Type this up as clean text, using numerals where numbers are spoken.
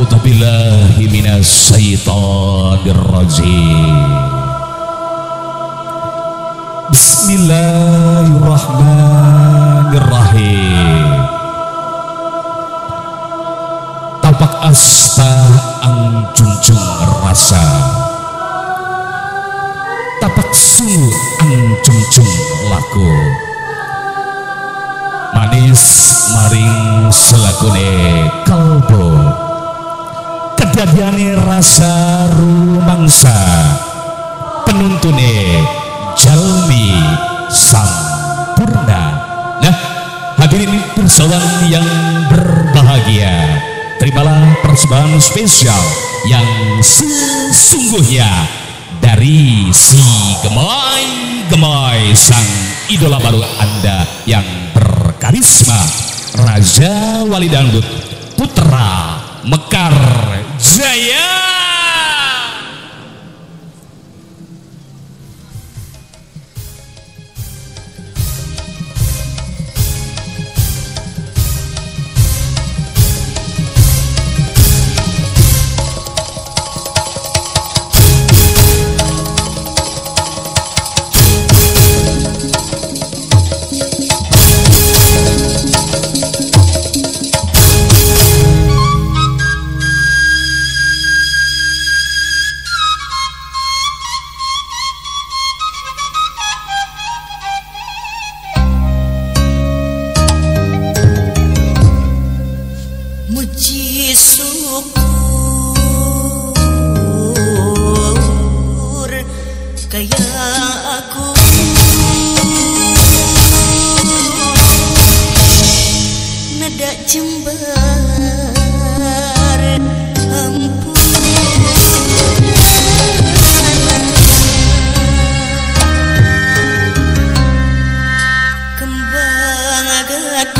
A'udzu billahi minasyaitonir rajim. Bismillahirrahmanirrahim. Tapak asta ang junjung rasa, tapak sulu ang junjung laku. Manis maring selakune kalbo, kedadiane rasa rumangsa, penuntune jalmi sampurna. Nah, hadirin pirsawan yang berbahagia, terimalah persembahan spesial yang sesungguhnya dari si Gemai sang idola baru Anda yang berkarisma, Raja Wali Dangdut Putra Mekar Jaya. Muji syukur kaya aku nada jembar ampun kembang agat